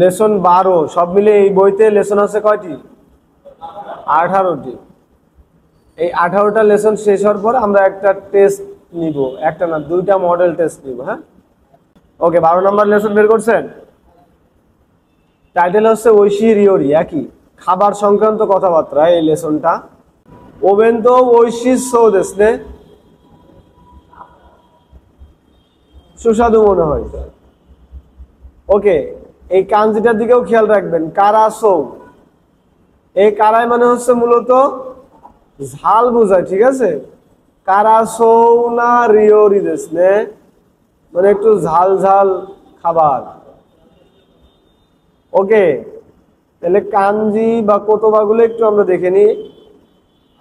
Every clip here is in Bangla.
লেসন 12 সব মিলে এই বইতে লেসন আছে কয়টি? 18টি। এই 18টা লেসন শেষ হওয়ার পর আমরা একটা টেস্ট নিব, একটা না দুইটা মডেল টেস্ট নিব। হ্যাঁ, ওকে। 12 নম্বর লেসন বের করছেন? টাইটেল হচ্ছে ঐশী রিওরি, একই খাবার সংক্রান্ত কথাবার্তা। এই লেসনটা ওবেন তো ঐশী সো দেশনে, সুস্বাদু মনে হয়। ওকে, এই কাঞ্জিটার দিকেও খেয়াল রাখবেন। কারা সৌ, এই কারাই মানে হচ্ছে মূলত ঝাল বোঝায়, ঠিক আছে? কারা সৌ না রিওরি দেশনে, মানে একটু ঝাল ঝাল খাবার। ওকে, তাহলে কাঞ্জি বা কোতোবাগুলো একটু আমরা দেখে নিই।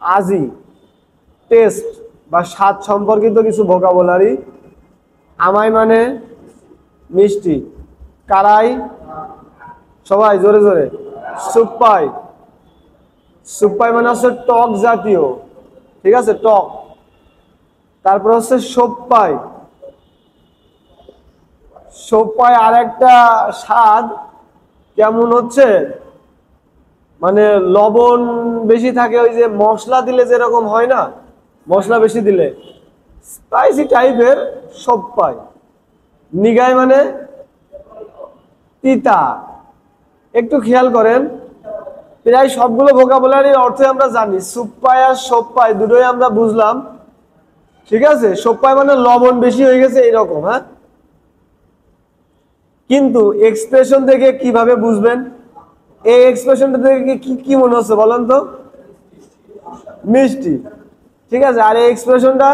আজি টেস্ট বা স্বাদ সম্পর্কিত কিছু ভোকাবুলারি। আমাই মানে মিষ্টি। কারাই, সবাই জোরে জোরে। সুপ্পাই, সুপ্পাই মানে হচ্ছে টক জাতীয়, ঠিক আছে, টক। তারপর হচ্ছে সোপ্পাই, সোপ্পাই আর একটা স্বাদ কেমন হচ্ছে, মানে লবণ বেশি থাকে, ওই যে মশলা দিলে যেরকম হয় না, মশলা বেশি দিলে স্পাইসি টাইপের সোপ্পাই। নিগাই মানে তিতা। একটু খেয়াল করেন, প্রায় সবগুলো ভোকাবুলারির অর্থ আমরা জানি। সুপ্পাই আর সোপ্পাই দুটোই আমরা বুঝলাম, ঠিক আছে? সোপ্পাই মানে লবণ বেশি হয়ে গেছে এইরকম। হ্যাঁ, কিন্তু এক্সপ্রেশন দেখে কিভাবে বুঝবেন? এই এক্সপ্রেশনটা দেখে কি কি মনে হচ্ছে বলেন তো? মিষ্টি, ঠিক আছে। আর এই এক্সপ্রেশনটা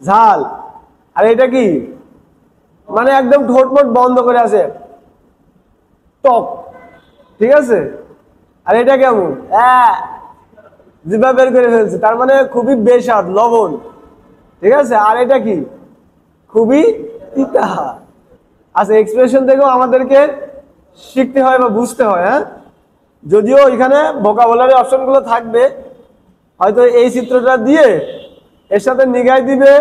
ঝাল। আর এটা কি, মানে একদম ঠোঁটমোট বন্ধ করে আছে, টক, ঠিক আছে। আর এটা কেমন, জিভা বের করে ফেলছে, তার মানে খুবই বেস্বাদ, লবণ, ঠিক আছে। আর এটা কি, খুবই তিতা। আচ্ছা, এক্সপ্রেশন থেকেও আমাদেরকে শিখতে হয় বা বুঝতে হয়। হ্যাঁ, যদিও এখানে ভোকাবুলারি অপশনগুলো থাকবে, হয়তো এই চিত্রটা দিয়ে এর সাথে নিগাই দিবে,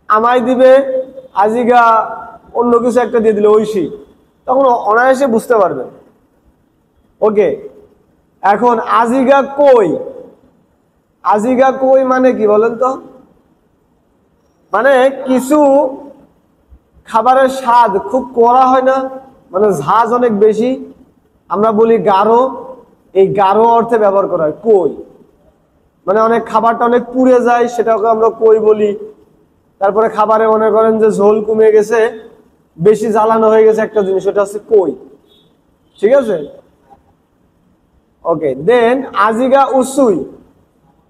আমাই দিবে, আজিগা অন্য কিছু একটা দিয়ে দিলে ঐশী, তখন অনায়াসে বুঝতে পারবেন। ওকে, এখন আজিগা কই, আজিগা কই মানে কি বলেন তো? মানে কিছু খাবারের স্বাদ খুব কড়া হয় না, মানে ঝাঁজ অনেক বেশি, আমরা বলি গাঢ়। এই গাঢ় অর্থে ব্যবহার করা হয় কই। মানে অনেক খাবারটা অনেক পুড়ে যায়, সেটাকে আমরা কই বলি। তারপরে খাবারে মনে করেন যে ঝোল কমে গেছে, বেশি জ্বালানো হয়ে গেছে একটা জিনিস, ওটা হচ্ছে কই, ঠিক আছে। ওকে, দেন আজিগা উসুই,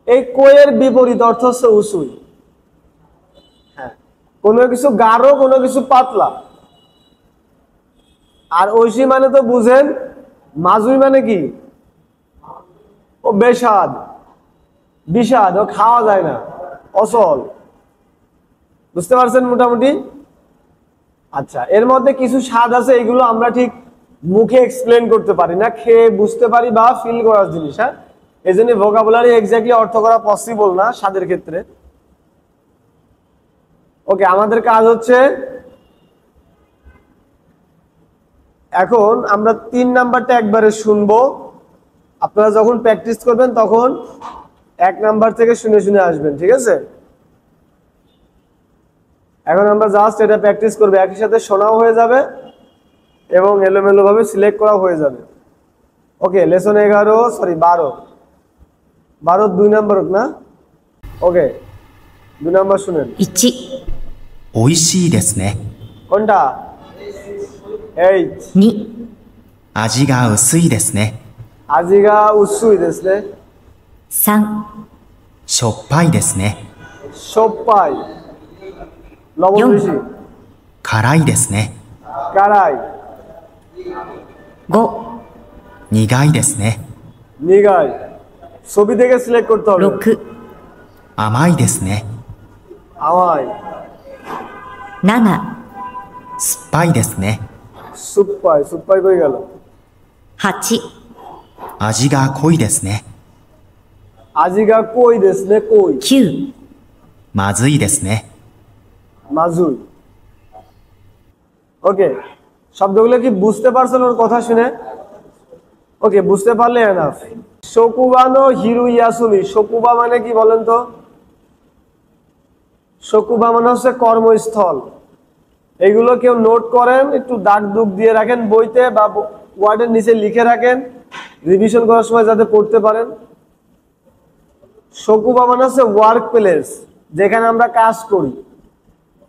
এই কইয়ের বিপরীত অর্থ হচ্ছে উসুই। হ্যাঁ, কোনো কিছু গাঢ়, কোনো কিছু পাতলা। আর ঐশী মানে তো বুঝেন, মাজুই মানে কি, ও বেস্বাদ, বিষাদ, ও খাওয়া যায় না, অচল। বুঝতে পারছেন মোটামুটি? আচ্ছা, এর মধ্যে কিছু স্বাদ আছে, এগুলো আমরা ঠিক মুখে এক্সপ্লেন করতে পারি না, খেয়ে বুঝতে পারি বা ফিল করার জিনিস। হ্যাঁ, এই জন্য ভোকাবুলারি এক্স্যাক্টলি অর্থ করা পসিবল না স্বাদের ক্ষেত্রে। ওকে, আমাদের কাজ হচ্ছে এখন আমরা 3 নাম্বারটা একবারে শুনবো। আপনারা যখন প্র্যাকটিস করবেন তখন 1 নাম্বার থেকে শুনে শুনে আসবেন, ঠিক আছে? এখন আমরা জাস্ট এটা প্র্যাকটিস করবো, একই সাথে শোনাও হয়ে যাবে এবং এলোমেলো ভাবে সিলেক্ট করা হয়ে যাবে। ওকে, লেসন 12 2 নাম্বার হোক না। ওকে, 2 নাম্বার শুনেন। 1、美味しいですね。 কোনটা? 8。 2、味が薄いですね。 আজিগা উসুই দেশনে। 3、しょっぱいですね。 সোপ্পাই, লবণ বেশি। 辛いですね。 কারাই, 5、苦いですね。 নিগাই। ছবি থেকে সিলেক্ট করতে হবে। 6、甘いですね。 আমাই, 7、酸っぱいですね。 সুপ্পাই, সুপ্পাই কই গেল? 8、味が濃いですね。 আজিগা কই দেশনে, কই। 9、まずいですね。 মাজুই। ওকে, শব্দগুলো কি বুঝতে পারছেন ওর কথা শুনে? ওকে, বুঝতে পারলে এনাফ। শকুবানো হিরু ইয়াসুমি, শকুবা মানে কি বলেন তো? শকুবা মানে হচ্ছে কর্মস্থল। এগুলো কেউ নোট করেন, একটু দাগ দুগ দিয়ে রাখেন বইতে বা ওয়ার্ডের নিচে লিখে রাখেন, রিভিশন করার সময় যাতে পড়তে পারেন। শকুবা মানে হচ্ছে ওয়ার্ক প্লেস, যেখানে আমরা কাজ করি,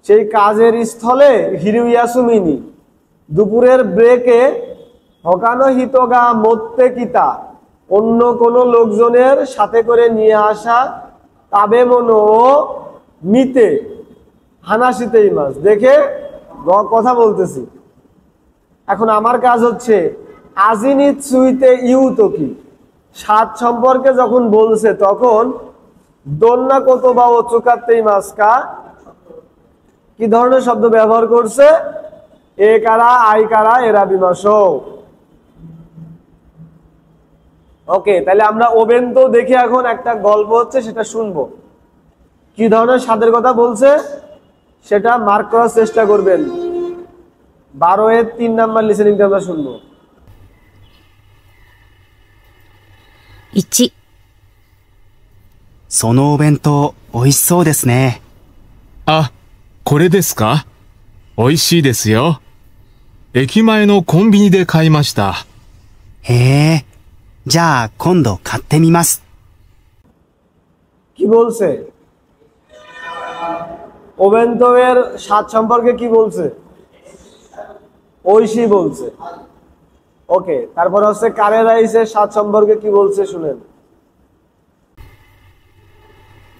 সেই কাজের স্থলে হিরু ইয়াসুমিনি, দুপুরের ব্রেকে হকানো হিতগা মত্তে কিতা, অন্য কোনো লোকজনের সাথে করে নিয়ে আসা, তাবে মনো মিতে হানাশিতে ইমাস, দেখে কথা বলতেছি। এখন আমার কাজ হচ্ছে আজিনি চুইতে ইউ তো কি, স্বাদ সম্পর্কে যখন বলছে তখন দন্না কত বা ও চুকাতেই মাসকা কি ধরনের শব্দ ব্যবহার করছে? এ কারা, আই কারা, এরা বিমাস। ওকে, তাহলে আমরা ওবেন্তো দেখে এখন একটা গল্প হচ্ছে সেটা শুনবো। কি ধরনের স্বাদের কথা বলছে সেটা মার্ক করার চেষ্টা করবেন। 12-এর 3 নাম্বার লিসেনিংটা আমরা শুনবো। 1、そのお弁当、美味しそうですね。あ、これですか？美味しいですよ。駅前のコンビニで買いました。へえ。じゃあ、今度買ってみます。কি বলছে? ওবেন্তো এর স্বাদ সম্পর্কে কি বলছে? ঐশী বলছে। ওকে, তারপর হচ্ছে কারে রাইসের স্বাদ সম্পর্কে কি বলছে শুনেন।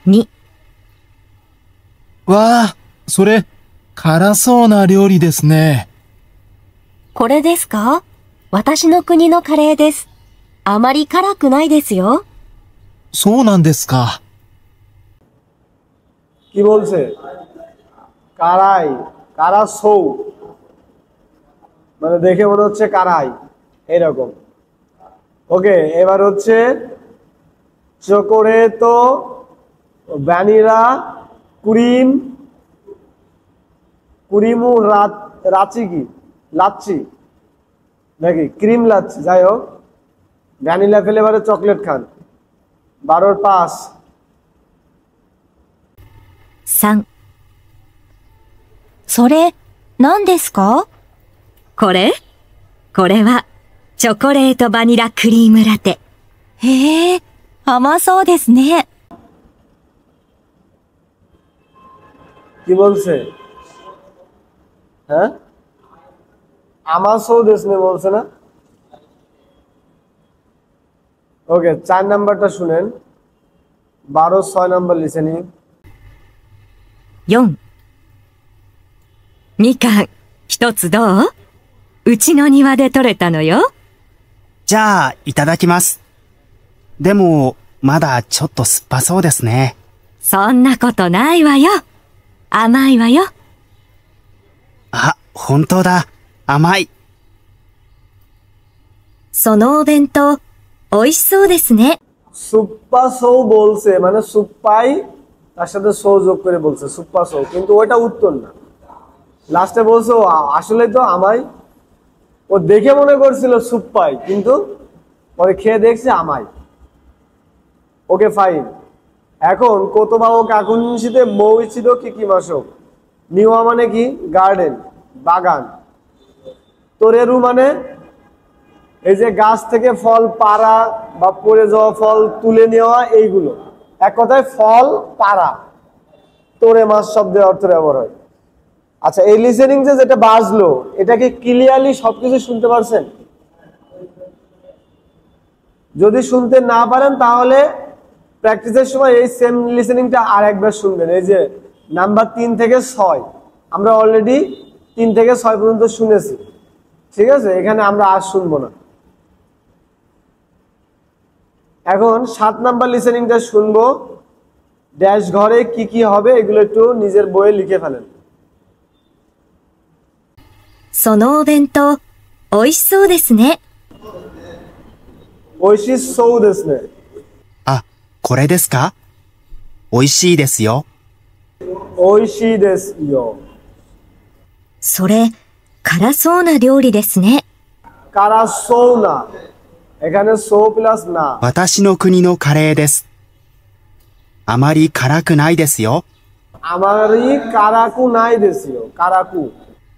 2、わあ、それ、辛そうな料理ですね。これですか？私の国のカレーです。あまり辛くないですよ。そうなんですか。কি বলছে? কারাই, কারা সৌ, মানে দেখে মনে হচ্ছে কারাই, এরকম। ওকে, এবার হচ্ছে চকোরেতো, ভ্যানিলা, ক্রিম, ক্রিমু রাচি, কি লাচ্ছি নাকি ক্রিম লাচ্ছি, যাই হোক, ভ্যানিলা ফ্লেভারের চকলেট খান। 12-এর 5। 3、それ、何ですか？これは、チョコレートバニラクリームラテ。へえ、甘そうですね。কি বলছে? হ্যাঁ, আমার সৌ দেশনে বলছে না? ওকে, 4 নাম্বারটা শুনেন। 12-6 নাম্বার লিসেনিং। 4、みかん、一つどう？うちの庭で採れたのよ。じゃあ、いただきます。でも、まだちょっと酸っぱそうですね。そんなことないわよ。甘いわよ。あ、本当だ。甘い。そのお弁当、美味しそうですね。সুপ্পা সৌ বলছে, মানে সুপ্পাই তার সাথে সৌ যোগ করে বলছে সুপ্পা সৌ, কিন্তু ওইটা উত্তর না। লাস্টে বলছে আসলে তো আমাই, ও দেখে মনে করছিল সুপ্পাই, কিন্তু পরে খেয়ে দেখছে আমাই। ওকে, ফাইন। এখন কোতোবা ও কাকুনশিতে মৌইচিদো কি কি মাসক, নিওয়া মানে কি গার্ডেন, বাগান, তোরেরু মানে এই যে গাছ থেকে ফল পাড়া বা পড়ে যাওয়া ফল তুলে নেওয়া, এইগুলো এক কথায় ফল পাড়া, তোরে মাছ শব্দের অর্থ ব্যবহার হয়। আচ্ছা, এই লিসেনিং যেটা বাজলো, এটাকে ক্লিয়ারলি সবকিছু শুনতে পারছেন? যদি শুনতে না পারেন তাহলে প্র্যাকটিসের সময় এই সেম লিসেনিংটা আর একবার শুনবেন। এই যে নাম্বার 3 থেকে 6 আমরা অলরেডি 3 থেকে 6 পর্যন্ত শুনেছি, ঠিক আছে? এখানে আমরা আর শুনবো না। এখন 7 নাম্বার লিসেনিংটা শুনবো। ড্যাশ ঘরে কি কি হবে এগুলো একটু নিজের বইয়ে লিখে ফেলেন। そのお弁当、美味しそうですね。ঐশী সৌ দেশনে। あ、これですか？美味しいですよ。ঐশী দেশ ইয়ো।それ、辛そうな料理ですね。কারা সৌ না, এখানে সৌ প্লাস না। 私の国のカレーです。あまり辛くないですよ。আমারই কারাকু নাই দেশীয়, কারাকু।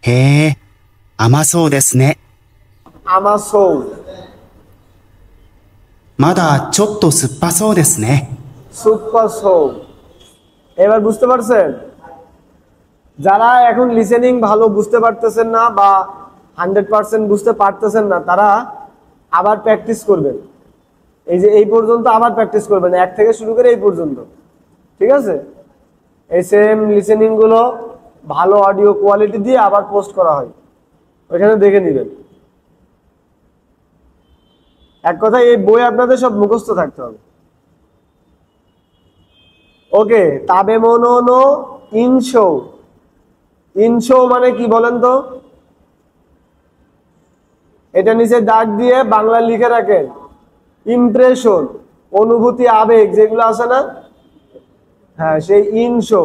へえ、甘そうですね。আমার সৌ, まだちょっと酸っぱそうですね。সুপার সৌ। এবার বুঝতে পারছেন? যারা এখন লিসেনিং ভালো বুঝতে পারতেছেন না বা 100% বুঝতে পারতেছেন না, তারা আবার প্র্যাকটিস করবেন। এই যে এই পর্যন্ত আবার প্র্যাকটিস করবেন, 1 থেকে শুরু করে এই পর্যন্ত। ঠিক আছে? এই সেম লিসেনিং গুলো ভালো অডিও কোয়ালিটি দিয়ে আবার পোস্ট করা হয়, ওইখানে দেখে নেবেন। এক কথা, এই বই আপনাদের সব মুখস্থ থাকতে হবে। ওকে, তাবে মনোনো ইনশো। ইনশো মানে কি বলেন তো? এটা নিচে দাগ দিয়ে বাংলা লিখে রাখেন। ইমপ্রেশন, অনুভূতি, আবেগ যেগুলো আছে না, হ্যাঁ সেই ইনশো।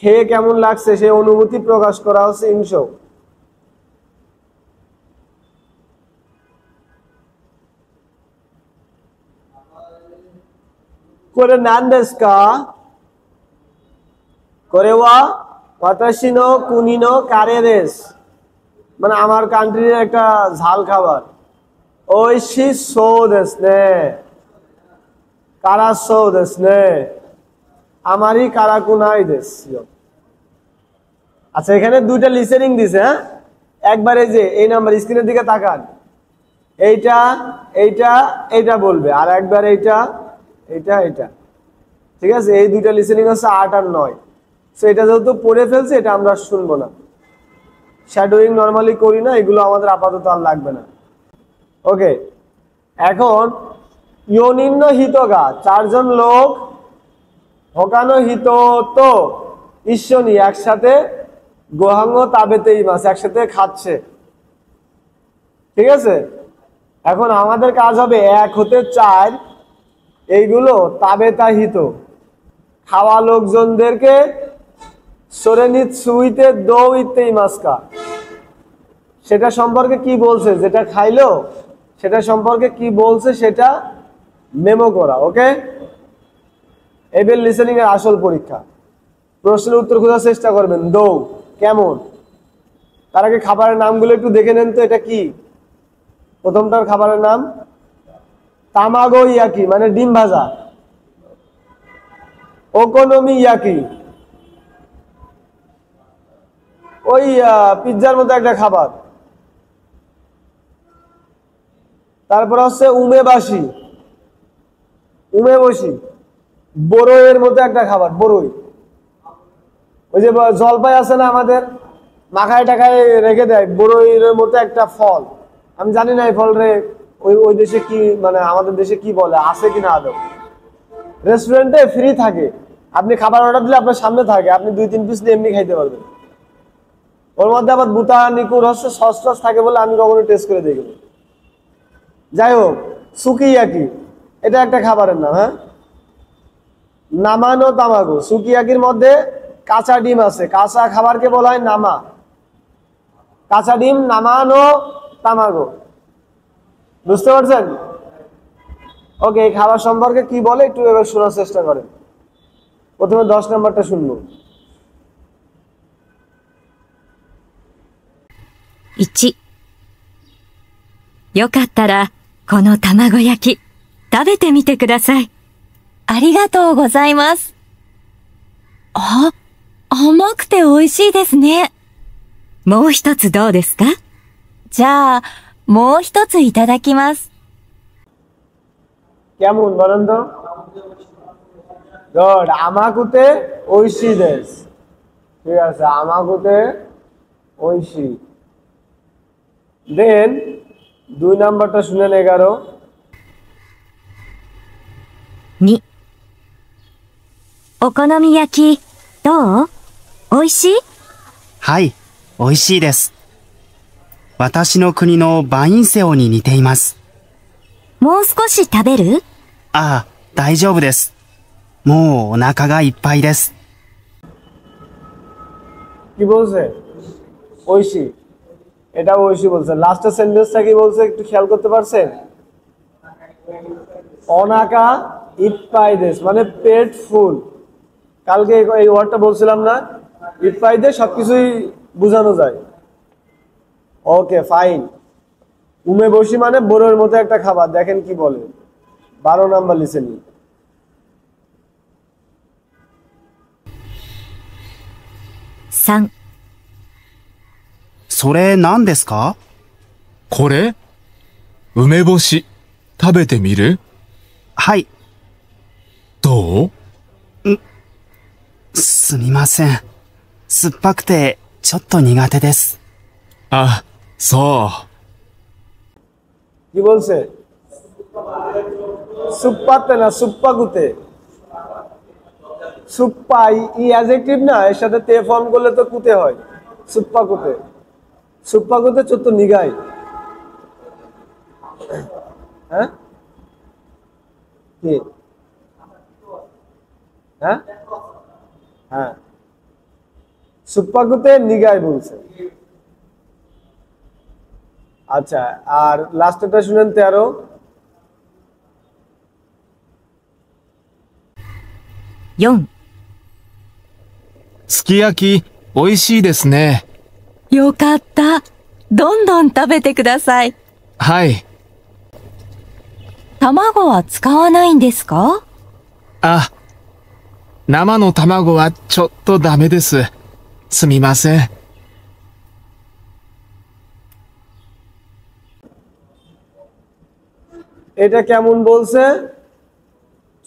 খেয়ে কেমন লাগছে সেই অনুভূতি প্রকাশ করা হচ্ছে ইনশো। করে নান দেশু কা? করে ওয়া ওয়াতাশি নো কুনি নো কারে দেশু, মানে আমার কান্ট্রির একটা ঝাল খাবার। ওইশি সো দেশু নে, কারা সো দেশু নে, আমারই কারাকু নাই দেশু। আচ্ছা, এখানে দুইটা লিসেনিং দিছে। হ্যাঁ, একবারে যে এই নাম্বার স্ক্রিনের দিকে তাকান, এইটা এইটা এইটা বলবে, আর একবার এইটা এইটা এইটা। ঠিক আছে? এই দুইটা লিসেনিং হচ্ছে 8 আর 9। সো এটা যেহেতু পড়ে ফেলছে, এটা আমরা শুনবো না। শ্যাডোয়িং নরমালি করি না, এগুলো আমাদের আপাতত আর লাগবে না। ওকে, এখন ইয়োনিন্ন হিতগা, 4 জন লোক হকানো হিত তো ঈশ্বনী একসাথে গোহাঙ্গ তাবেতেই মাছ একসাথে খাচ্ছে। ঠিক আছে? এখন আমাদের কাজ হবে 1 হতে 4 এইগুলো তাবেতা হিত, খাওয়া লোকজনদেরকে সরেনিত সুইতে দৌ ইতেই মাস্কা, সেটা সম্পর্কে কি বলছে, যেটা খাইলো সেটা সম্পর্কে কি বলছে সেটা মেমো করা। ওকে, এবার লিসেনিং এর আসল পরীক্ষা। প্রশ্নের উত্তর খোঁজার চেষ্টা করবেন। দৌ কেমন? তার আগে খাবারের নামগুলো একটু দেখে নেন তো। এটা কি? প্রথমটার খাবারের নাম তামাগো ইয়াকি, মানে ডিম ভাজা। ওকোনোমি ইয়াকি, ওই পিৎজার মতো একটা খাবার। তারপর হচ্ছে উমেবাসি, উমেবসি, বড়ইয়ের মতো একটা খাবার। বড়ই, ওই যে জলপাই আছে না আমাদের, মাখায় টাকায় রেখে দেয়, বড়ইয়ের মতো একটা ফল। আমি জানি না এই ফল রে ওই দেশে কি, মানে আমাদের দেশে কি বলে, আছে কিনা আদৌ। রেস্টুরেন্টে ফ্রি থাকে, আপনি খাবার অর্ডার দিলে আপনার সামনে থাকে, আপনি 2-3 পিস নিয়ে এমনি খাইতে পারবেন। ওর মধ্যে আবার বুতা নিকুর হচ্ছে সস টস থাকে বলে আমি কখনো টেস্ট করে দেখিনি। যাই হোক, সুকিয়াকি এটা একটা খাবারের নাম। হ্যাঁ, নামানো তামাগো, সুকিয়াকির মধ্যে কাঁচা ডিম আছে, কাঁচা খাবারকে বলা হয় নামা। কাঁচা ডিম নামানো তামাগো, বুঝতে পারছেন? ওকে, এই খাবার সম্পর্কে কি বলে একটু এবার শোনার চেষ্টা করেন। প্রথমে 10 নাম্বারটা শুনবো। 1、よかったら、この卵焼き、食べてみてください。ありがとうございます。あ、甘くて美味しいですね。もう一つどうですか？じゃあ、もう一ついただきます。কেমন বলেন তো? গুড, আমাকুতে ওইশি দেশ। ঠিক আছে, আমাকুতে ওইশি। দেন 2 নাম্বারটা শুনেন। 11। 2、お好み焼き、どう？美味しい？はい、美味しいです。私の国のバインセオに似ています。もう少し食べる？ああ、大丈夫です。もうお腹がいっぱいです。কি বলছে? ঐশী, এটা ঐশী বলছে। লাস্টের সেন্টেন্সটা কি বলছে একটু খেয়াল করতে পারছেন? অনাকা ইপ্পাই দেশ মানে পেট ফুল। কালকে এই ওয়ার্ডটা বলছিলাম না, ইপ্পাই দেশ সবকিছুই বোঝানো যায়। Okay fine. উমে বসি মানে বড়ের মতো একটা খাবার, দেখেন কি বলে। 12 নাম্বার লিসেনিং। 3、それ何ですか？これ梅干し、食べてみる？はい。どう？すみません。酸っぱくてちょっと苦手です。あ、そকি বলছে? সুপ্পাতে না সুপ্পাকুতে। সুপ্পাই ই অ্যাডজেক্টিভ না, এর সাথে তে ফর্ম করলে তো কুতে হয়। সুপ্পাকুতে, সুপ্পাকুতে চোদ্দ নিগাই। হ্যাঁ কি? হ্যাঁ হ্যাঁ, সুপ্পাকুতে নিগাই বলছে। আচ্ছা, আর লাস্টেরটা শুনেন 13। 4、すき焼き、美味しいですね。よかった。どんどん食べてください。はい。卵は使わないんですか？あ、生の卵はちょっとダメです。すみません。এটা কেমন বলছে?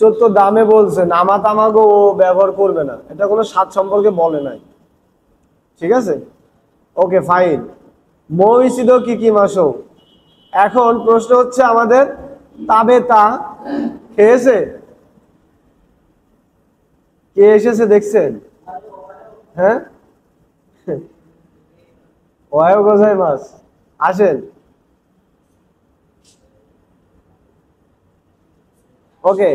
চোদ্দ দামে বলছে, নামা তামাগো ও ব্যবহার করবে না, এটা কোনো স্বাদ সম্পর্কে বলে নাই। ঠিক আছে, ওকে ফাইন। মইসিদো কি কি মাসো। এখন প্রশ্ন হচ্ছে আমাদের তাবে তা খেয়েছে? কে এসেছে দেখছেন? হ্যাঁ, ওয়াও গোজাইমাস, আসেন। ওকে,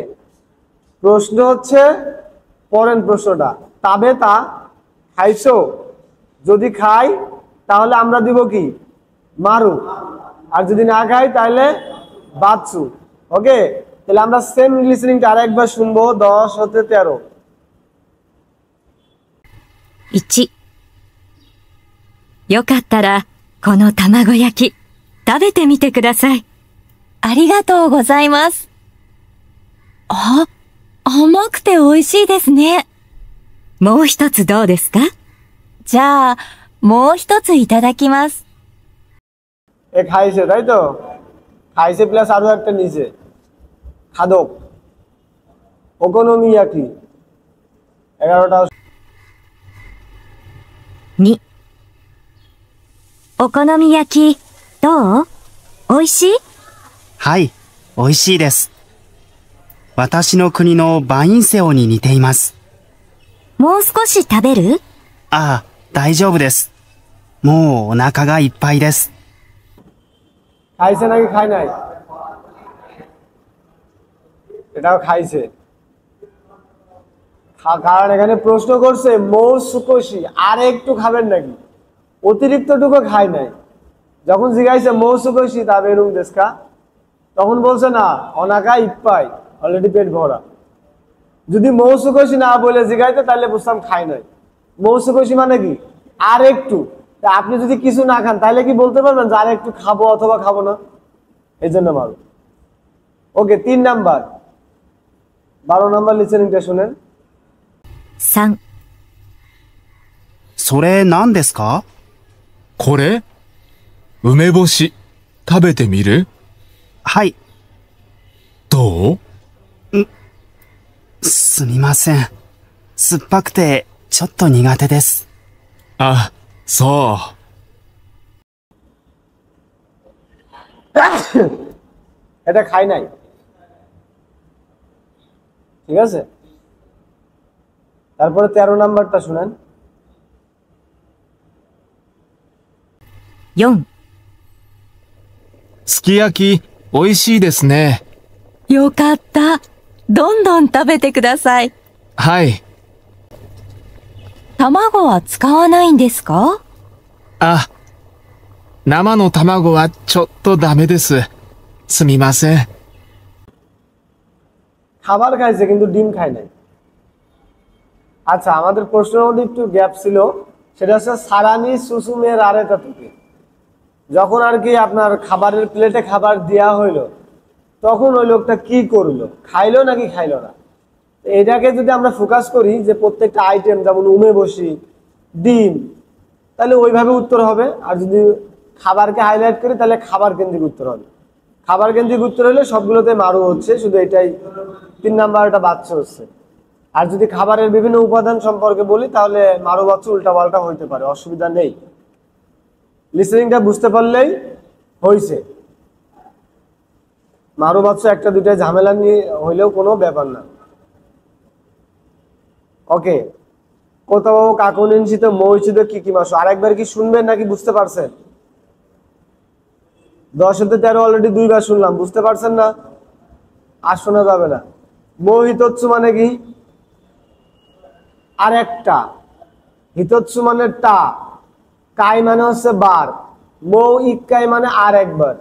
প্রশ্ন হচ্ছে পরেন প্রশ্নটা, তাবে তা খাইছো? যদি খাই তাহলে আমরা দিব কি? মারু। আর যদি না খাই তাহলে বাতসু। ওকে, তাহলে আমরা সেম লিসেনিংটা আরেকবার শুনবো 10 হতে 13। 1、よかったら、この卵焼き、食べてみてください。ありがとうございます。あ、甘くて美味しいですね。もう一つどうですか？じゃあ、もう一ついただきます。খাইছে তাই তো? খাইছে প্লাস আরো একটা নিচে খাদক, ওকোনোমিয়াকি। 11টা। 2、お好み焼き、どう？美味しい？はい、美味しいです。私の国のバインセオに似ています。もう少し食べる？ああ、大丈夫です。もうお腹がいっぱいです。খাইছে নাকি খাই নাই? এটাও খাইছে। কারণ এখানে প্রশ্ন করছে মৌসুকোশি, আর একটু খাবেন নাকি? অতিরিক্তটুকু খাই নাই। যখন জিজ্ঞাসা মৌসুকোশি তবে রুম দেশকা, তখন বলছে না অনাকা ইপ্পাই, অলরেডি পেট ভরা। যদি মৌসুকোশি না বলে জিজ্ঞাসা তাহলে বুঝতাম খাই নাই। মৌসুকোশি মানে কি? আর একটু। আপনি যদি কিছু না খান তাহলে কি বলতে পারবেন যে আর একটু খাবো অথবা খাবো না? এই জন্য মারো। ওকে, 3 নাম্বার 12 নাম্বার লিসেনিংটা শুনেন। 3、それ何ですか？これ梅干し、食べてみる？はい。どう？すみません。酸っぱくてちょっと苦手です。あ、そう。এটা খাই নাই। ঠিক আছে, তারপরে 13 নাম্বারটা শুনেন। 4、すき焼き、美味しいですね。よかった。どんどん食べてください。はい。卵は使わないんですか？あ、生の卵はちょっとダメです。すみません。 খাবার খাইছে কিন্তু ডিম খায় নাই। আচ্ছা, আমাদের প্রশ্নের মধ্যে একটু গ্যাপ ছিল, সেটা হচ্ছে সারানি সুসুমের আরেতা থেকে। যখন আর কি আপনার খাবারের প্লেটে খাবার দেওয়া হইলো, তখন ওই লোকটা কি করলো, খাইলো নাকি খাইলো না? এটাকে যদি আমরা ফোকাস করি যে প্রত্যেকটা আইটেম, যেমন উমে বসি, ডিম, তাহলে ওইভাবে উত্তর হবে। আর যদি খাবারকে হাইলাইট করি তাহলে খাবার কেন্দ্রিক উত্তর হবে। খাবার কেন্দ্রিক উত্তর হলে সবগুলোতে মারু হচ্ছে, শুধু এটাই 3 নাম্বারটা বাচ্চা হচ্ছে। আর যদি খাবারের বিভিন্ন উপাদান সম্পর্কে বলি তাহলে মারু বাচ্চা উল্টা পাল্টা হইতে পারে, অসুবিধা নেই। লিসেনিংটা বুঝতে পারলেই হইছে। মারু বাচ্চা একটা দুইটা ঝামেলা নিয়ে হইলেও কোনো ব্যাপার না। ওকে, কোথাও কাকুনিনশিতে মৌচিত কি কি মাস, আরেকবার কি শুনবেন নাকি বুঝতে পারছেন? 10-13 অলরেডি 2 বার শুনলাম, বুঝতে পারছেন না? আর শোনা যাবে না। মোহিতৎসু মানে কি? আর একটা। হিতৎসু মানে টা, কাই মানে হচ্ছে বার, মৌ ইক্কাই মানে আর একবার।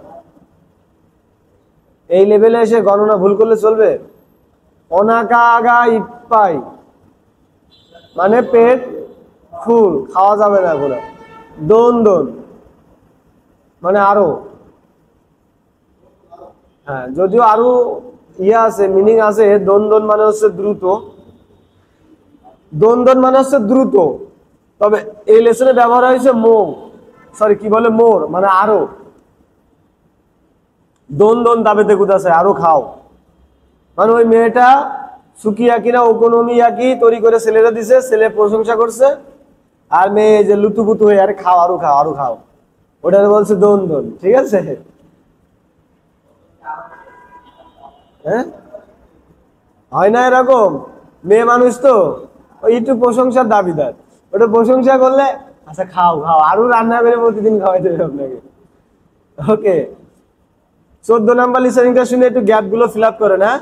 এই লেভেলে এসে গণনা ভুল করলে চলবে? অনাকা আগা ইপ্পাই মানে পেট ফুল, খাওয়া যাবে না এগুলো। দোন দোন মানে আরো, হ্যাঁ যদিও আরো ইয়ে আছে, মিনিং আছে। দোন দোন মানে হচ্ছে দ্রুত, দোন দোন মানে হচ্ছে দ্রুত, তবে এই লেসনে ব্যবহার হয়েছে কি বলে মোর মানে আরো। দোন দোন দাবেতে কুদাছে, আরো খাও মানে ওই মেয়েটা সুকিয়াকি না ওকোনমিয়াকি তৈরি করে ছেলেরা দিছে, ছেলে প্রশংসা করছে, আর মেয়ে যে লুতুপুতু হয়ে আরে খাও আরো খাও আরো খাও, ওটারে বলছে দোন দোন। ঠিক আছে? হ্যাঁ, হয় না এরকম? মেয়ে মানুষ তো ওই একটু প্রশংসার দাবিদার, ওটা প্রশংসা করলে আচ্ছা খাও খাও, আরো রান্না করে প্রতিদিন খাওয়াই দেবে আপনাকে। ওকে, 14 নাম্বার লিসেনিংটা শুনে একটু গ্যাপ গুলো ফিল আপ করেন। হ্যাঁ,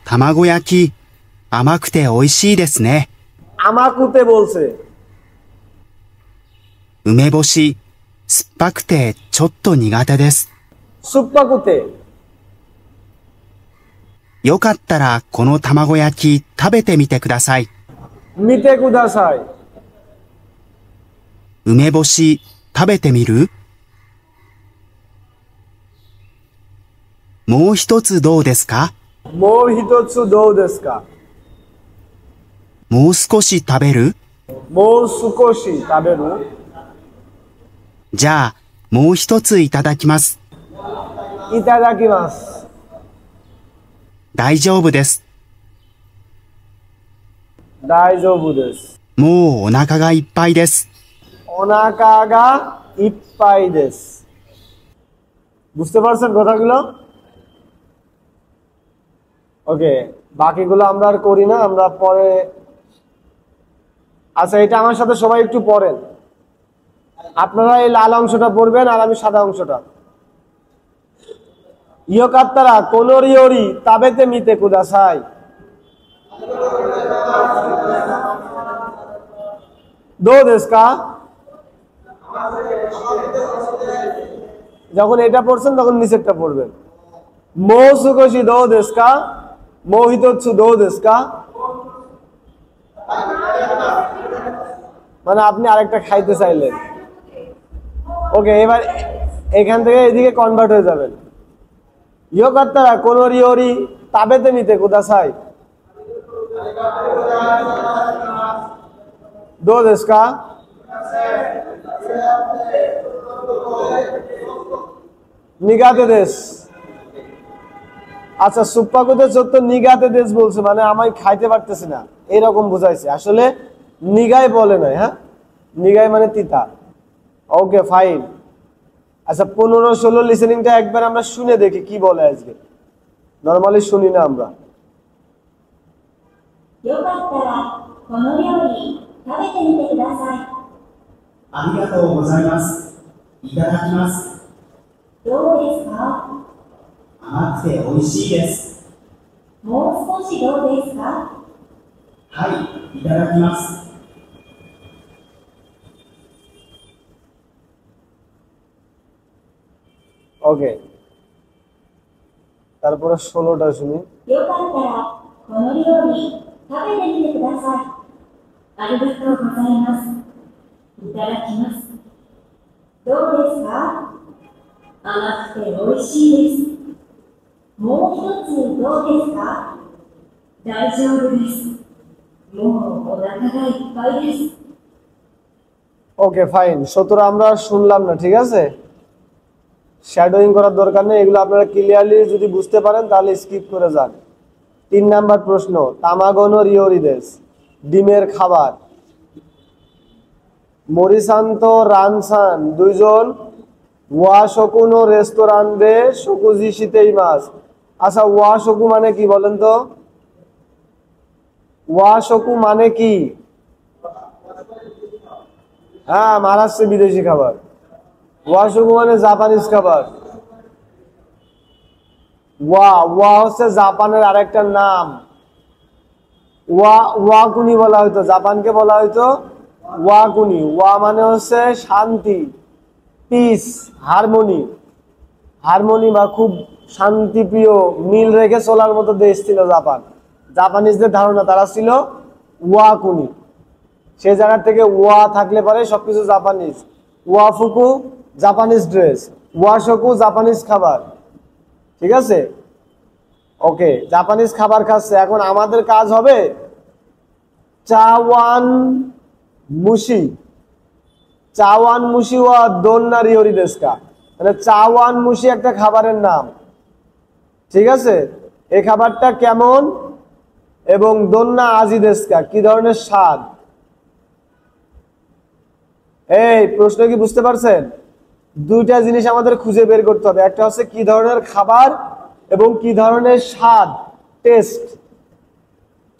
卵焼き、甘くて美味しいですね。 আমাকুতে বলছে। 梅干し、酸っぱくてちょっと苦手です。 সুপ্পাকুতে। よかったらこの卵焼き食べてみてください。 মিতে কুদাসাই। 梅干し食べてみる？もう一つどうですか？ মোহিতৎসু দৌ দেস্কা। もう少し食べる？ মৌ সুকোশি তাবেরু। じゃあ、もう一ついただきます。 ইতাদাকিমাস। 大丈夫です。 দাইজোবু দেস। もうお腹がいっぱいです。 অনাকাগা ইপ্পাই দেস। বুঝতে পারছেন কথাগুলো? ওকে, বাকিগুলো আমরা আর করি না, আমরা পরে। আচ্ছা, এটা আমার সাথে সবাই একটু পড়েন। আপনারা এই লাল অংশটা পড়বেন আর আমি সাদা অংশটা। ইয়োকাত্তারা কোনোরিওরি তাবেতে মিতে কুদাসাই। দো দেশকা। যখন এটা পড়ছেন তখন নিচেরটা পড়বেন। মৌ সুকোশি দো দেশকা, মোহিতৎসু দো দেশকা মানে আপনি আরেকটা খাইতে চাইলেন। ওকে, এবার এখান থেকে এদিকে কনভার্ট হয়ে যাবেন। ইয়োকাত্তারা কোনোরিওরি তাবেতে মিতে কুদাসাই। দো দেশকা। নিগাতে দেশ। আচ্ছা, সুপ্পাকুতে চত্বর নিগাতে দেশ বলছে মানে আমি খাইতে পারতেছি না এরকম বুঝাইছে, আসলে নিগাই বলে নাই। হ্যাঁ, নিগাই মানে তিতা। Okay fine. আচ্ছা, 15-16 লিসেনিংটা একবার আমরা শুনে দেখি কি বলে আজকে। নরমালি শুনি না আমরা। よかったらこの料理食べてみてください。ありがとうございます。いただきます。どうですか？甘くて美味しいです。もう少しどうですか？はい、いただきます。ওকে, তারপরে 16টা শুনি। よかったらこの料理食べてみてください。ありがとうございます。いただきます。どうですか？甘くて美味しいです。もう一つどうですか？大丈夫です。もうお腹がいっぱいです。ওকে ফাইন, 17 আমরা শুনলাম না, ঠিক আছে? শ্যাডোইং করার দরকার নেই, এগুলো আপনারা ক্লিয়ারলি যদি বুঝতে পারেন তাহলে স্কিপ করে যান। 3 নাম্বার প্রশ্ন, তামাগো নো রিওরি দেস, ডিমের খাবার। মরিসান্তো রানসান, দুইজন ওয়াশকু নো রেস্তোরাঁ দে শকুজি শীতেই মাছ। আচ্ছা, ওয়াশকু মানে কি বলেন তো? ওয়াশকু মানে কি? হ্যাঁ, মহারাষ্ট্রের বিদেশি খাবার। ওয়াশকু মানে জাপানিজ খাবার। ওয়া হচ্ছে জাপানের আরেকটা নাম। ওয়াকুনি বলা হয়তো, জাপানকে বলা হয়তো ওয়াকুনি। ওয়া মানে হচ্ছে শান্তি, পিস, হারমোনি। হারমোনি বা খুব শান্তিপ্রিয়, মিল রেখে চলার মতো দেশ ছিল জাপান। জাপানিজদের ধারণা তারা ছিল ওয়াকুনি। সেই জায়গা থেকে ওয়া থাকলে পরে সবকিছু জাপানিজ। ওয়াফুকু জাপানিজ ড্রেস, ওয়াশকু জাপানিজ খাবার, ঠিক আছে? ওকে, জাপানিজ খাবার খাচ্ছে। এখন আমাদের কাজ হবে চাওয়ান মুশি। চাওয়ান মুশি ওয়া দোন্না রিওরি দেশকা, মানে চাওয়ান মুশি একটা খাবারের নাম, ঠিক আছে? এই খাবারটা কেমন এবং দোন্না আজি দেশকা কি ধরনের স্বাদ? এই প্রশ্ন কি বুঝতে পারছেন? দুইটা জিনিস আমাদের খুঁজে বের করতে হবে, একটা হচ্ছে কি ধরনের খাবার এবং কি ধরনের স্বাদ, টেস্ট,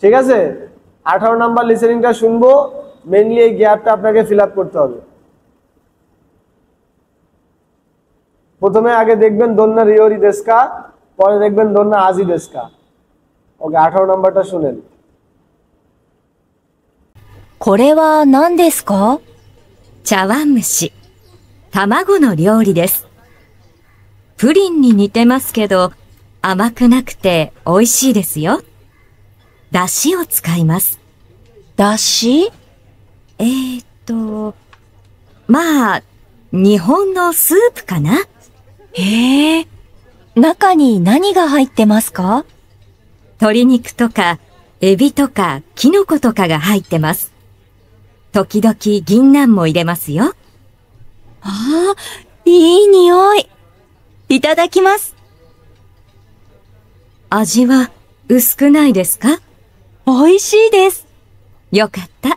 ঠিক আছে? 18 নাম্বার লিসেনিংটা শুনবো, মেইনলি এই গ্যাপটা আপনাকে ফিল আপ করতে হবে। প্রথমে আগে দেখবেন দোন্না রিওরি দেশকা, পরে দেখবেন দোন্না আজি দেশকা। ওকে, 18 নাম্বারটা শুনেন। これは何ですか？茶碗蒸し、卵の料理です。プリンに似てますけど、甘くなくて美味しいですよ。だしを使います。だし？まあ、日本のスープかな？へえ。中に何が入ってますか？鶏肉とか、エビとか、キノコとかが入ってます。時々銀杏も入れますよ。ああ、いい匂い。いただきます。味は薄くないですか？美味しいです。よかった。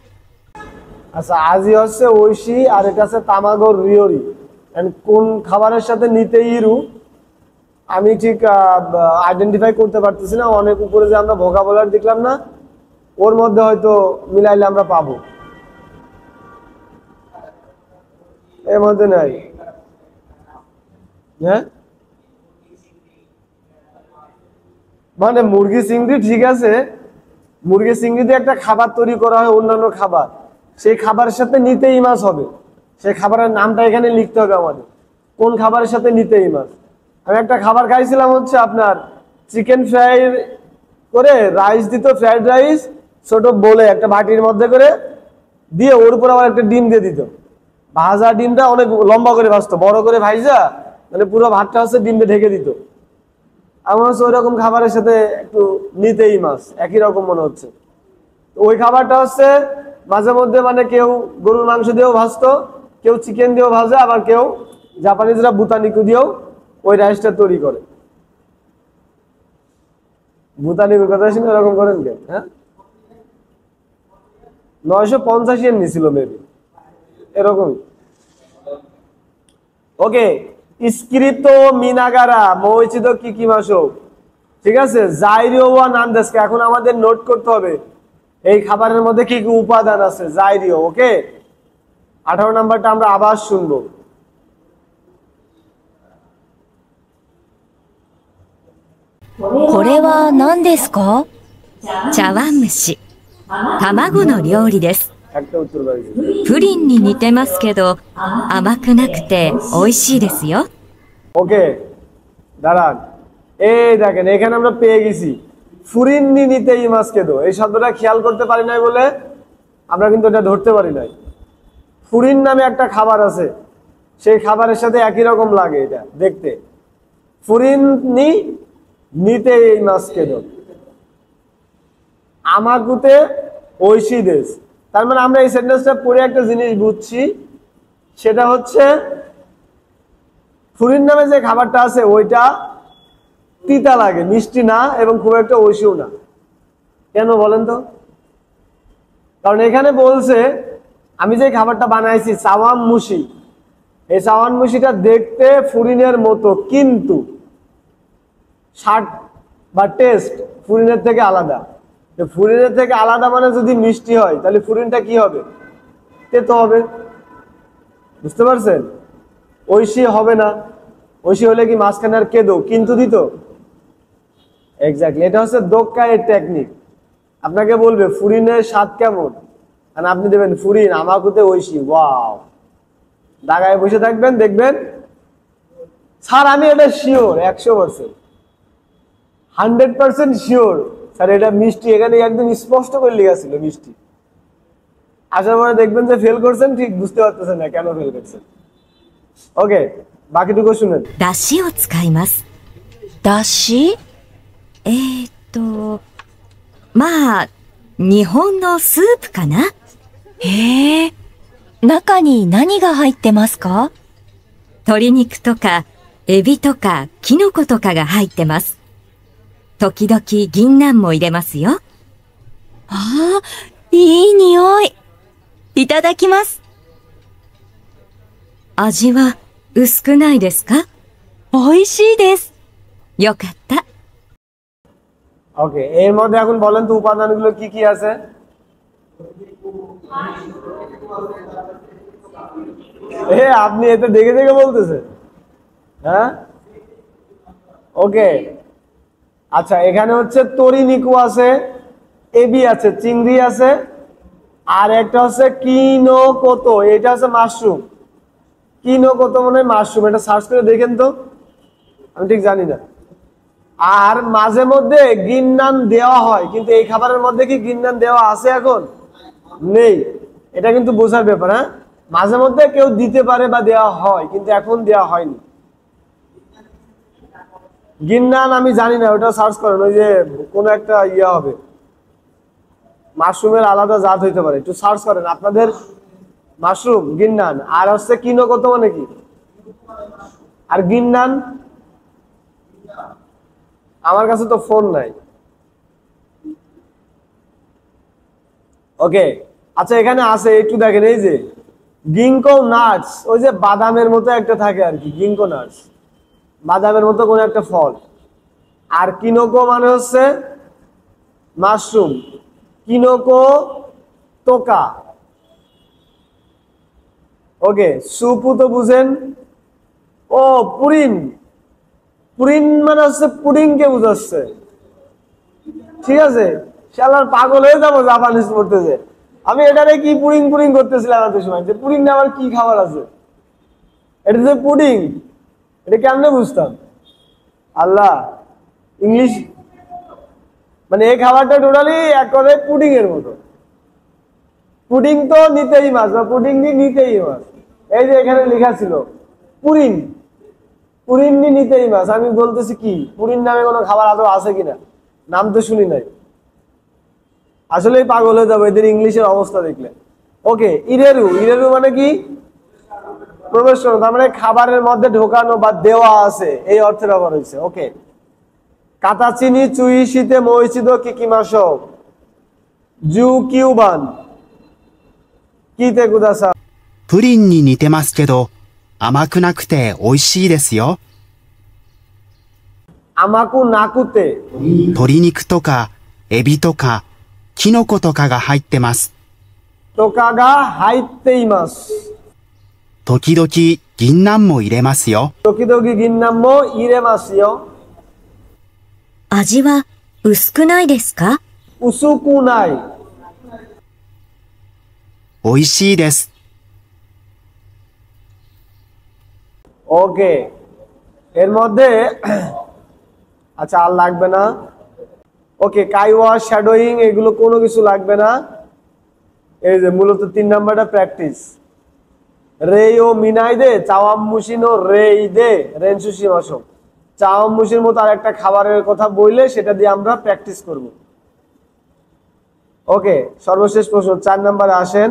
আচ্ছা, আজি হচ্ছে ঐশী আর এটা হচ্ছে তামাগো রিওরি। কোন খাবারের সাথে নিতে ইরু আমি ঠিক আইডেন্টিফাই করতে পারতেছি না। অনেক উপরে যে আমরা ভোকাবুলারি দেখলাম না, ওর মধ্যে হয়তো মিলাইলে আমরা পাবো, এর মধ্যে নাই। হ্যাঁ, মানে মুরগি চিংড়ি, ঠিক আছে, মুরগি চিংড়ি দিয়ে একটা খাবার তৈরি করা হয়, অন্যান্য খাবার, সেই খাবারের সাথে নিতেই মাছ হবে। সেই খাবারের নামটা এখানে লিখতে হবে আমাদের, কোন খাবারের সাথে নিতেই মাছ। আমি একটা খাবার খাইছিলাম হচ্ছে আপনার চিকেন ফ্রাই করে রাইস দিত, ফ্রাইড রাইস, ছোট বলে একটা বাটির মধ্যে করে দিয়ে ওর উপর আবার একটা ডিম দিয়ে দিত। ভাজা ডিমটা অনেক লম্বা করে ভাজতো, বড় করে ভাইজা, মানে পুরো ভাতটা হচ্ছে ডিম দিয়ে ঢেকে দিত। আমার হচ্ছে ওই রকম খাবারের সাথে একটু নিতেই মাছ একই রকম মনে হচ্ছে। ওই খাবারটা হচ্ছে মাঝে মধ্যে মানে কেউ গরুর মাংস দিয়েও ভাজতো, কেউ চিকেন দিয়েও ভাজে, আবার কেউ জাপানিজরা বুতানিকু দিয়েও ওই রাইসটা তৈরি করে। বুতানিকুর কথা শুনে এরকম করেন কে? হ্যাঁ, 950 yen নিছিল মেবি, এরকমই। ওকে, স্ক্রিপ্টো মিনাগারা মৌচিত কি কি মাসো, ঠিক আছে? জাইরিও ওয়া নানদেসকে এখন আমাদের নোট করতে হবে এই খাবারের মধ্যে কি কি উপাদান আছে। জাইরিও, ওকে। 18 নাম্বারটা আমরা আবার শুনবো। これは何ですか？茶碗蒸し、卵の料理です。 একটা উত্তর বাড়ি। プリンに似てますけど、甘くなくて美味しいですよ。ওকে দাঁড়ান, এই দেখেন এখানে আমরা পেয়ে গেছি ফুরিন্নি নিতে ইমাস কেদো। এই শব্দটা খেয়াল করতে পারি নাই বলে আমরা কিন্তু এটা ধরতে পারি নাই। ফুরিন নামে একটা খাবার আছে, সেই খাবারের সাথে একই রকম লাগে এটা দেখতে। ফুরিন্নি নিতে ইমাস কেদো, আমাকুতে ঐশী দেশ। তার মানে আমরা এই সেন্টেন্সটা পড়ে একটা জিনিস বুঝছি, সেটা হচ্ছে ফুরিন নামে যে খাবারটা আছে ওইটা তিতা লাগে, মিষ্টি না এবং খুব একটা ঐশীও না। কেন বলেন তো? কারণ এখানে বলছে আমি যে খাবারটা বানাইছি চাওয়ান মুশি, এই চাওয়ান মুশিটা দেখতে ফুরিনের মতো, কিন্তু স্বাদ বা টেস্ট ফুরিনের থেকে আলাদা। ফুরিনের থেকে আলাদা মানে যদি মিষ্টি হয় তাহলে ফুরিনটা কি হবে? তেতো হবে। বুঝতে পারছেন? ঐশী হবে না। ঐশী হলে কি মাঝখানে আর কেদো কিন্তু দিত? এক্স্যাক্টলি, এটা হচ্ছে দোক্কায়ের টেকনিক। আপনাকে বলবে ফুরিনের স্বাদ কেমন, আর আপনি দেবেন ফুরিন আমাকুতে ঐশী, ওয়াও, দাগায় বসে থাকবেন, দেখবেন স্যার আমি এটা শিওর 100%, 100% শিওর স্যার এটা মিষ্টি, এখানে একদম স্পষ্ট করে লেখা ছিল মিষ্টি। আসার পরে দেখবেন যে ফেল করছেন, ঠিক বুঝতে পারতেছেন না কেন ফেল করছেন। ওকে, বাকিটুকু শুনেন।だしを使います。だしえーっと、まあ、日本のスープかな。へえ、中に何が入ってますか？鶏肉とか、エビとか、キノコとかが入ってます。時々銀杏も入れますよ。ああ、いい匂い。いただきます。味は薄くないですか？美味しいです。よかった。ওকে, এর মধ্যে এখন বলেন তো উপাদানগুলো কি কি আছে? আপনি এতে দেখে দেখে বলতেছেন? হ্যাঁ, ওকে। আচ্ছা, এখানে হচ্ছে তরিনিকু আছে, এবি আছে, চিংড়ি আছে, আর একটা হচ্ছে কিনোকোতো, এটা হচ্ছে মাশরুম। কিনোকোতো মানে মাশরুম, এটা সার্চ করে দেখেন তো, আমি ঠিক জানি না। আর মাঝে মধ্যে গিন্নান দেওয়া হয়, কিন্তু এই খাবারের মধ্যে কি গিন্নান দেওয়া আছে এখন? নেই। এটা কিন্তু বোঝার ব্যাপার। হ্যাঁ, মাঝে মধ্যে কেউ দিতে পারে বা দেওয়া হয়, কিন্তু এখন দেওয়া হয়নি। গিন্নান আমি জানি না, ওটা সার্চ করেন, ওই যে কোনো একটা ইয়ে হবে, মাশরুমের আলাদা জাত হইতে পারে, একটু সার্চ করেন আপনাদের। মাশরুম, গিন্নান, আর হচ্ছে কিনোকোতো মানে কি, আর গিন্নান। আমার কাছে তো ফোন নাই। ওকে, আচ্ছা এখানে আছে, একটু দেখেন, এই যে গিঙ্কো নাটস, ওই যে বাদামের মতো একটা থাকে আর কি, গিঙ্কো নাটস, বাদামের মতো কোন একটা ফল। আর কিনোকো মানে হচ্ছে মাশরুম, কিনোকো তোকা। ওকে, সুপু তো বুঝেন। ও পুরিন, পুরিন মানে হচ্ছে পুডিং কে বুঝাচ্ছে। ঠিক আছে, শালার পাগল হয়ে যাবো জাপানিজ পড়তেছে। আমি এটারে কি পুডিং পুডিং করতেছিলাম এত সময়, যে পুডিং না আবার কি খাবার আছে, এটা যে পুডিং, এটা কেমনে বুঝতাম? আল্লাহ, ইংলিশ মানে এই খাবারটা টোটালি এক কথায় পুডিং এর মতো। পুডিং তো নিতেই মাছ, বা পুডিং নিতেই মাছ। এই যে এখানে লেখা ছিল পুরিন, পুরিন নিতেই মাছ। আমি বলতেছি কি পুরিন নামে কোনো খাবার আদৌ আছে কিনা, নাম তো শুনি নাই। আসলেই পাগল হয়ে যাবো এদের ইংলিশের অবস্থা দেখলে। ওকে, ইরেরু, ইরেরু মানে কি? প্রবেশ করানো, তার মানে খাবারের মধ্যে ঢোকানো বা দেওয়া আছে, এই অর্থে ব্যবহার হয়েছে। ওকে, কাতাচিনি চুইশিতে মইচিদো কিকিমাশো জু কিউবান কিতে কুদাসা। プリンに似てますけど、甘くなくて美味しいですよ。 আমাকু নাকুতে 鶏肉とか、エビとか、キノコとかが入ってます。 টোকা গা হাইতে ইমাস। 時々銀杏も入れますよ。 টকিদকি গিন্নাম্মো ইরে মাসিও। 味は薄くないですか？ উসুকু নাই। 美味しいです。 ওকে, এর মধ্যে আচ্ছা আর লাগবে না। ওকে, কাইওয়া, শ্যাডোয়িং এগুলো কোনো কিছু লাগবে না। এই যে মূলত 3 নাম্বারটা প্র্যাকটিস। রেই ও মিনাই দে চাওয়াম মুশিনো রেই দে রেনসুশি মাসো। চাওয়াম মুশির মতো আর একটা খাবারের কথা বললে সেটা দিয়ে আমরা প্র্যাকটিস করব। ওকে, সর্বশেষ প্রশ্ন 4 নম্বরে আসেন।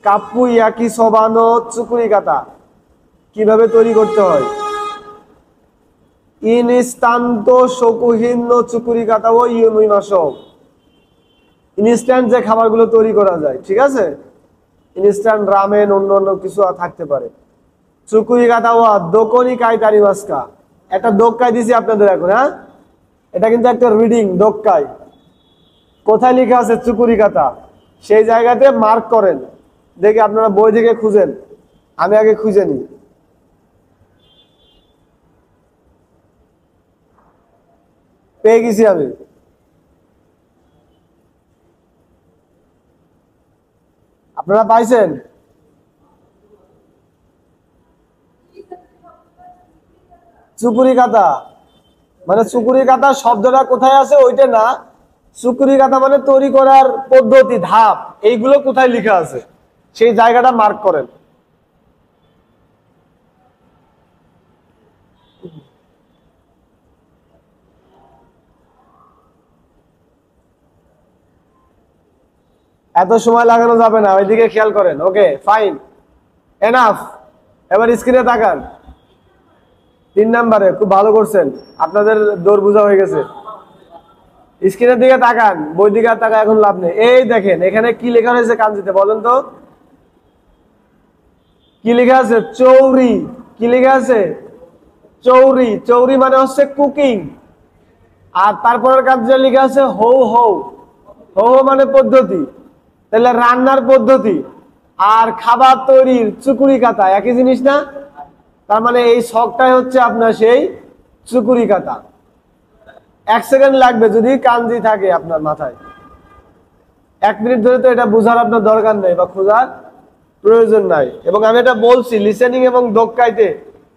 কাপ্পু ইয়াকি সোবানো চুকুরি কাতা কিভাবে তৈরি করতে হয়? ইনস্টান্টো শকুহিন্ন চুকুরি কাতা ও ইউমিমাসো। ইনস্ট্যান্ট যে খাবারগুলো তৈরি করা যায়, ঠিক আছে, ইনস্ট্যান্ট রামেন অন্য অন্য কিছু থাকতে পারে। চুকুরি কাতা ওয়া দোকনি কাই তারিমাস্কা। একটা দোক্কাই দিছি আপনাদের এখন, হ্যাঁ, এটা কিন্তু একটা রিডিং দোক্কাই। কোথায় লেখা আছে চুকুরি কাতা সেই জায়গাতে মার্ক করেন। দেখি আপনারা বই থেকে খুঁজেন, আমি আগে খুঁজে নিই। পেয়ে গেছি আমি। আপনারা পাইছেন? চুকুরি কাতা মানে চুকুরি কাতা শব্দটা কোথায় আছে ওইটা না, চুকুরি কাতা মানে তৈরি করার পদ্ধতি, ধাপ, এইগুলো কোথায় লেখা আছে সেই জায়গাটা মার্ক করেন। এত সময় লাগানো যাবে না, ওইদিকে খেয়াল করেন। Okay fine, enough. এবার স্ক্রিনে তাকান। 3 নাম্বারে খুব ভালো করছেন, আপনাদের দৌড় বোঝা হয়ে গেছে। স্ক্রিনের দিকে তাকান, বই দিকে আর তাকা এখন লাভ নেই। এই দেখেন এখানে কি লেখা হয়েছে কাঞ্জিতে বলেন তো, কি লেখা আছে? চৌরি। কি লেখা আছে? চৌরি। চৌরি মানে হচ্ছে কুকিং। আর তারপরের কাঞ্জিতে লেখা আছে হৌ হৌ। হৌ হৌ মানে পদ্ধতি। তাহলে রান্নার পদ্ধতি আর খাবার তৈরির চুকুরি কাতা একই জিনিস না? তার মানে এই শখটাই হচ্ছে আপনার সেই চুকুরি কাতা। 1 সেকেন্ড লাগবে যদি কাঞ্জি থাকে আপনার মাথায়। 1 মিনিট ধরে তো এটা বোঝার আপনার দরকার নেই বা খোঁজার প্রয়োজন নাই। এবং আমি এটা বলছি লিসেনিং এবং দোক্কাইতে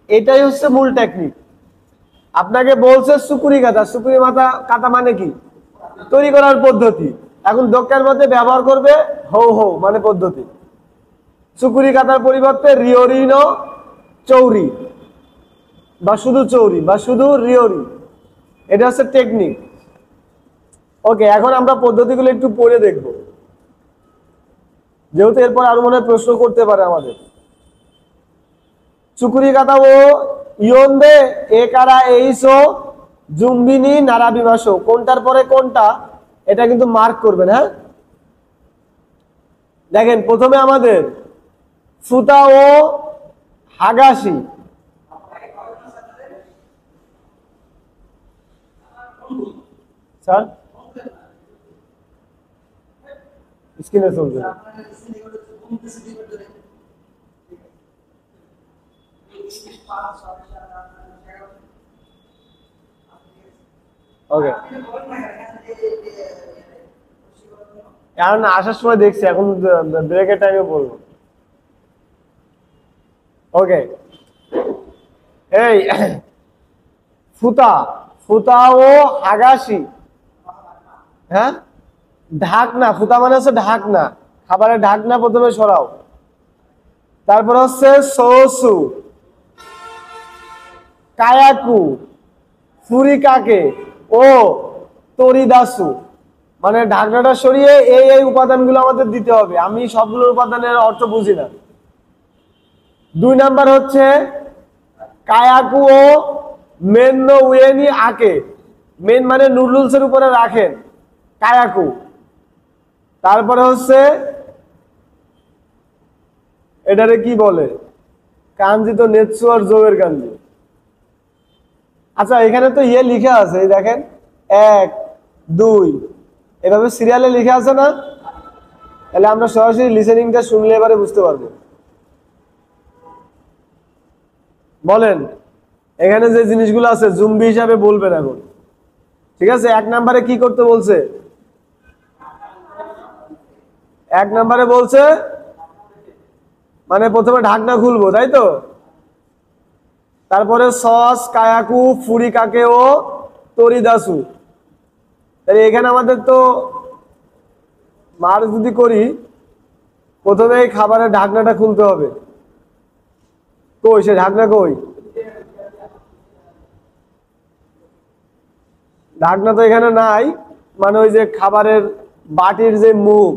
এটাই হচ্ছে মূল টেকনিক। আপনাকে বলছে চুকুরি কাতা, চুকুরি মাথা কাতা মানে কি? তৈরি করার পদ্ধতি। এখন দোক্কার মধ্যে ব্যবহার করবে হৌ হৌ মানে পদ্ধতি। চুকুরি কাতার পরিবর্তে রিওরিনো চৌরি বা শুধু চৌরি বা শুধু রিওরি, এটা হচ্ছে টেকনিক। ওকে, এখন আমরা পদ্ধতিগুলো একটু পড়ে দেখব, যেহেতু এরপর আরো মনে প্রশ্ন করতে পারে আমাদের। চুকুরি কাতা ও ইয়ন্দে একারা এইসো জুম্বিনি নারাবিমাসো, কোনটার পরে কোনটা এটা কিন্তু মার্ক করবেন। হ্যাঁ, দেখেন প্রথমে আমাদের ফুতা ও হাগাশি। স্যার স্ক্রিনে চলছে। ওকে, এখন আসার সময় দেখছি, এখন ব্রেকের টাইমে বলবো। ওকে, এই ফুতা, ফুতা ও হাগাশি। হ্যাঁ, ঢাকনা। ফুতা মানে হচ্ছে ঢাকনা, খাবারের ঢাকনা প্রথমে সরাও। তারপর হচ্ছে সোসু, কায়াকু, ফুরিকাকে ও তরিদাসু, মানে ঢাকনাটা সরিয়ে এই এই উপাদানগুলো আমাদের দিতে হবে। আমি সবগুলোর উপাদানের অর্থ বুঝি না। 2 নাম্বার হচ্ছে কায়াকু ও মেন উয়েনি আকে। মেন মানে নুডলসের উপরে রাখেন, কায়াকু। তারপরে হচ্ছে এটারে কি বলে, কাঞ্জি তো নেতসু আর জোয়ের কাঞ্জি। আচ্ছা এখানে তো ইয়ে লিখা আছে, এই দেখেন 1 2 এভাবে সিরিয়ালে লিখা আছে না? তাহলে আমরা সরাসরি লিসেনিংটা শুনলে এবারে বুঝতে পারবো। বলেন এখানে যে জিনিসগুলো আছে জুম্বি হিসাবে বলবেন এখন, ঠিক আছে? 1 নম্বরে কি করতে বলছে? 1 নম্বরে বলছে মানে প্রথমে ঢাকনা খুলবো, তাই তো? তারপরে সস কায়াকু ফুরিকাকে ও তরিদাসু। তাহলে এখানে আমাদের তো মার যদি করি, প্রথমে এই খাবারের ঢাকনাটা খুলতে হবে। কই সে ঢাকনা, কই ঢাকনা? তো এখানে নাই, মানে ওই যে খাবারের বাটির যে মুখ,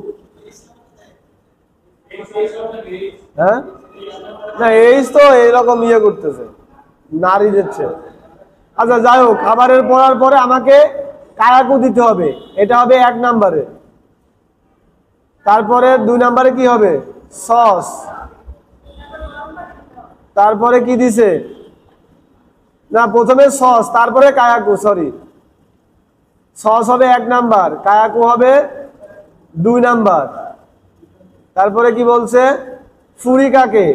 হ্যাঁ না এই তো এইরকম ইয়ে করতেছে, নাড়ি দিচ্ছে। আচ্ছা যাই হোক, খাবারের পড়ার পরে আমাকে কায়াকু দিতে হবে, এটা হবে 1 নম্বরে। তারপরে 2 নম্বরে কি হবে? সস। তারপরে কি দিছে? না প্রথমে সস তারপরে কায়াকু, সরি, সস হবে 1 নাম্বার, কায়াকু হবে 2 নাম্বার। তারপরে কি বলছে? ফুরিকাকে।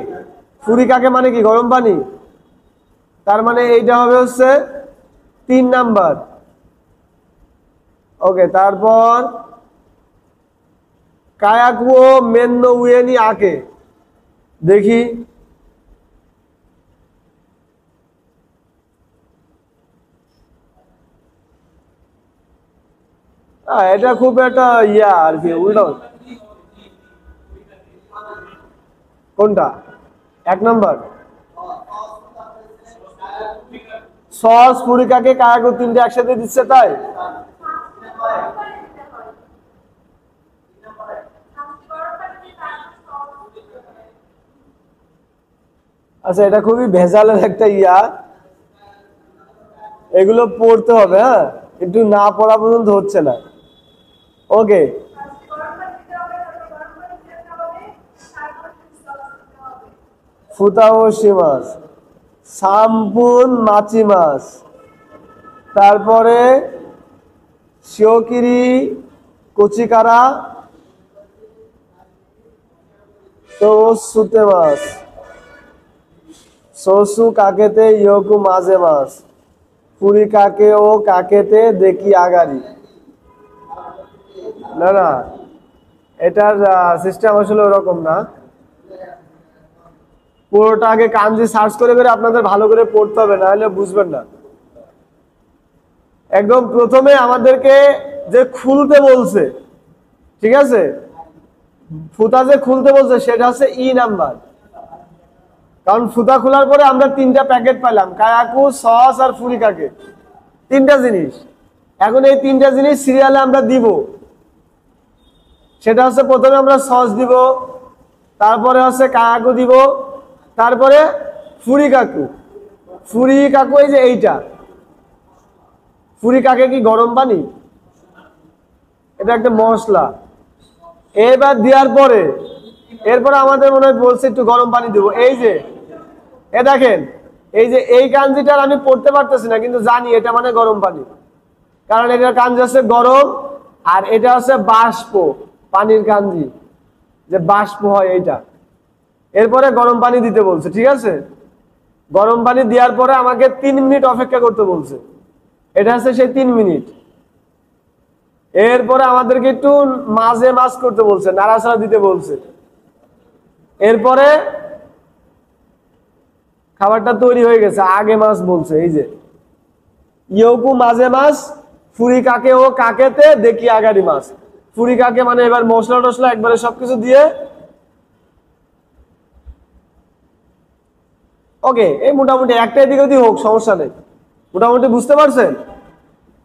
ফুরিকাকে মানে কি? গরম পানি। তার মানে এইটা হবে হচ্ছে 3 নাম্বার। ওকে, তারপর কায়াকুও মেন্নো উয়েনি আকে, দেখি এটা খুব একটা ইয়া আর কি, উল্টো। কোনটা? 1 নাম্বার সস ফুরিকাকে কায়াকু 3টে একসাথে দিচ্ছে, তাই? আচ্ছা এটা খুবই ভেজালের একটা ইয়া, এগুলো পড়তে হবে। হ্যাঁ, একটু না পড়া পর্যন্ত হচ্ছে না। ওকে, ফুতাওশি মাছ, সাম্পুন মাছি মাছ, তারপরে শিওকিরি কচিকারা তো সুতে মাছ, সসু কাকেতে ইয়োকু মাঝে মাছ, পুরি কাকে ও কাকেতে দেখি আগারি। না না, এটার সিস্টেম আসলে ওরকম না। পুরোটা আগে কাঞ্জি সার্চ করে করে আপনাদের ভালো করে পড়তে হবে, না হলে বুঝবেন না। একদম প্রথমে আমাদেরকে যে খুলতে বলছে, ঠিক আছে, ফুতা যে খুলতে বলছে সেটা হচ্ছে ই নাম্বার। কারণ ফুতা খোলার পরে আমরা 3টা প্যাকেট পেলাম, কায়াকু, সস আর ফুরিকাকে, 3টা জিনিস। এখন এই 3টা জিনিস সিরিয়ালে আমরা দিব। সেটা হচ্ছে প্রথমে আমরা সস দিব, তারপরে হচ্ছে কায়াকু দিব, তারপরে ফুরিকাকু। ফুরিকাকু এই যে এইটা, ফুরিকাকে কি গরম পানি? এটা একটা মশলা। এবার দেওয়ার পরে এরপরে আমাদের মনে হয় বলছে একটু গরম পানি দেবো। এই যে এ দেখেন, এই যে এই কাঞ্জিটার আমি পড়তে পারতেছি না, কিন্তু জানি এটা মানে গরম পানি, কারণ এটার কাঞ্জি হচ্ছে গরম, আর এটা হচ্ছে বাষ্প, পানির কাঞ্জি যে বাষ্প হয় এইটা। এরপরে গরম পানি দিতে বলছে, ঠিক আছে। গরম পানি দেওয়ার পরে আমাকে 3 মিনিট অপেক্ষা করতে বলছে, এটা হচ্ছে সেই 3 মিনিট। এরপরে আমাদেরকে একটু মাঝে মাছ করতে বলছে, নাড়াচাড়া দিতে বলছে। এরপরে খাবারটা তৈরি হয়ে গেছে, আগে মাছ বলছে, এই যে ইয়োকু মাঝে মাছ, ফুরি কাকে ও কাকেতে দেখি আগারি মাছ। ফুরি কাকে মানে এবার মশলা টসলা একবারে সবকিছু দিয়ে। ওকে, এই মোটামুটি একটা এদিক ওদিক হোক, সমস্যা নেই। মোটামুটি বুঝতে পারছেন?